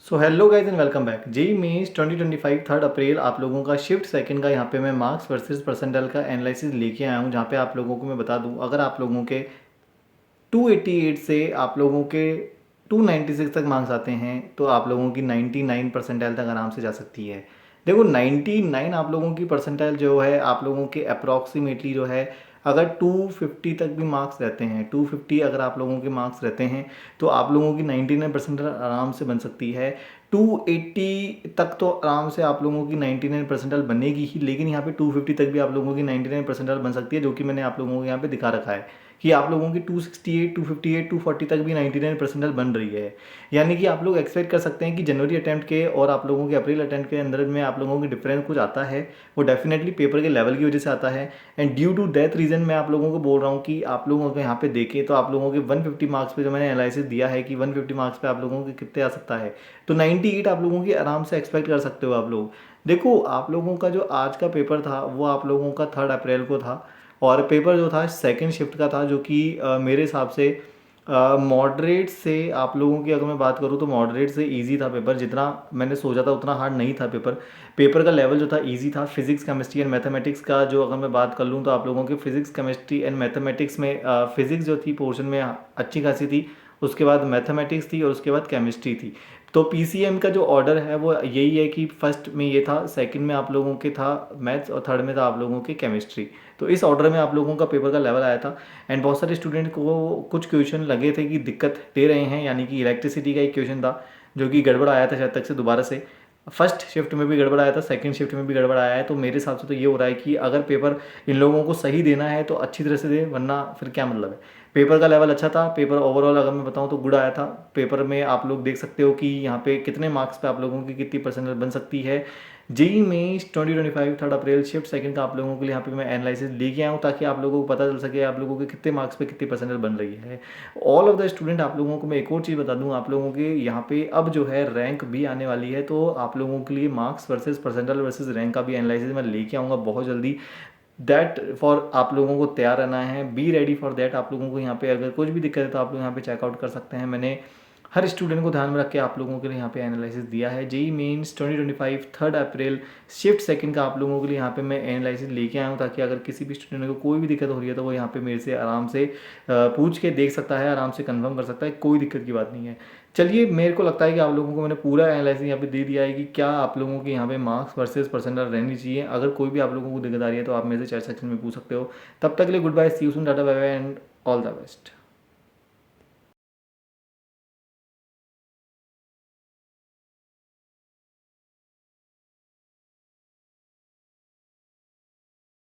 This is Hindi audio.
So hello guys and welcome back. JEE mains 2025 3 April आप लोगों का शिफ्ट सेकंड का यहाँ पे मैं मार्क्स वर्सेस परसेंटाइल का एनालिसिस लेके आया हूँ, जहाँ पे आप लोगों को मैं बता दूँ अगर आप लोगों के 288 से आप लोगों के 296 तक मार्क्स आते हैं तो आप लोगों की 99 परसेंटाइल तक आराम से जा सकती है। देखो 99 आप लोगों की परसेंटाइल जो है आप लोगों के अप्रॉक्सीमेटली जो है, अगर 250 तक भी मार्क्स रहते हैं, 250 अगर आप लोगों के मार्क्स रहते हैं तो आप लोगों की 99 परसेंटाइल आराम से बन सकती है। 280 तक तो आराम से आप लोगों की 99 परसेंटाइल बनेगी ही, लेकिन यहाँ पे 250 तक भी आप लोगों की 99 परसेंटाइल बन सकती है, जो कि मैंने आप लोगों को यहाँ पे दिखा रखा है कि आप लोगों की 268, 258, 240 तक भी 99 परसेंटाइल बन रही है। यानी कि आप लोग एक्सपेक्ट कर सकते हैं कि जनवरी अटेम्प्ट के और आप लोगों के अप्रैल अटेम्प्ट के अंदर में आप लोगों की डिफरेंस कुछ आता है, वो डेफिनेटली पेपर के लेवल की वजह से आता है। And due to that reason मैं आप लोगों को बोल रहा हूँ कि आप लोगों को यहाँ पे देखें तो आप लोगों के 150 मार्क्स पे जो मैंने एनालिसिस दिया है कि 150 मार्क्स पे आप लोगों के कितने आ सकता है, तो 98 आप लोगों की आराम से एक्सपेक्ट कर सकते हो आप लोग। देखो आप लोगों का जो आज का पेपर था वो आप लोगों का 3 अप्रैल को था, और पेपर जो था सेकंड शिफ्ट का था, जो कि मेरे हिसाब से मॉडरेट से आप लोगों की अगर मैं बात करूँ तो मॉडरेट से इजी था पेपर। जितना मैंने सोचा था उतना हार्ड नहीं था पेपर। पेपर का लेवल जो था इजी था। फिजिक्स केमिस्ट्री एंड मैथमेटिक्स का जो अगर मैं बात कर लूँ तो आप लोगों के फिजिक्स केमिस्ट्री एंड मैथमेटिक्स में फिजिक्स जो थी पोर्शन में अच्छी खासी थी, उसके बाद मैथमेटिक्स थी और उसके बाद केमिस्ट्री थी। तो पीसीएम का जो ऑर्डर है वो यही है कि फर्स्ट में ये था, सेकंड में आप लोगों के था मैथ्स और थर्ड में था आप लोगों के केमिस्ट्री। तो इस ऑर्डर में आप लोगों का पेपर का लेवल आया था। एंड बहुत सारे स्टूडेंट को कुछ क्वेश्चन लगे थे कि दिक्कत दे रहे हैं, यानी कि इलेक्ट्रिसिटी का एक क्वेश्चन था जो कि गड़बड़ आया था शायद तक से दोबारा से। फर्स्ट शिफ्ट में भी गड़बड़ आया था, सेकंड शिफ्ट में भी गड़बड़ आया है। तो मेरे हिसाब से तो ये हो रहा है कि अगर पेपर इन लोगों को सही देना है तो अच्छी तरह से दे, वरना फिर क्या मतलब है। पेपर का लेवल अच्छा था। पेपर ओवरऑल अगर मैं बताऊं तो गुड आया था। पेपर में आप लोग देख सकते हो कि यहाँ पे कितने मार्क्स पे आप लोगों की कितनी परसेंटेज बन सकती है। जेई मेंस 2025 3 अप्रैल शिफ्ट सेकंड का आप लोगों के लिए यहाँ पे मैं एनालिसिस लेके आया हूँ, ताकि आप लोगों को पता चल सके आप लोगों के कितने मार्क्स पे कितनी परसेंटेज बन रही है। ऑल ऑफ द स्टूडेंट आप लोगों को मैं एक और चीज़ बता दूँ, आप लोगों के यहाँ पे अब जो है रैंक भी आने वाली है, तो आप लोगों के लिए marks versus percentile versus rank का भी एनालिसिस मैं लेके आऊँगा बहुत जल्दी। दैट फॉर आप लोगों को तैयार रहना है, बी रेडी फॉर दैट। आप लोगों को यहाँ पे अगर कुछ भी दिक्कत है तो आप लोग यहाँ पे चेकआउट कर सकते हैं। मैंने हर स्टूडेंट को ध्यान में रख के आप लोगों के लिए यहाँ पे एनालिसिस दिया है। जेई मेंस 2025 3 अप्रैल शिफ्ट सेकंड का आप लोगों के लिए यहाँ पे मैं एनालिसिस लेके आया हूँ, ताकि अगर किसी भी स्टूडेंट को कोई भी दिक्कत हो रही है तो वो यहाँ पे मेरे से आराम से पूछ के देख सकता है, आराम से कंफर्म कर सकता है, कोई दिक्कत की बात नहीं है। चलिए, मेरे को लगता है कि आप लोगों को मैंने पूरा एनालिसिस यहाँ पे दे दिया है कि क्या आप लोगों के यहाँ पे मार्क्स वर्सेस परसेंटाइल रहनी चाहिए। अगर कोई भी आप लोगों को दिक्कत आ रही है तो आप मेरे से चैट सेक्शन में पूछ सकते हो। तब तक के लिए good bye, see you soon, tata bye bye and all the best.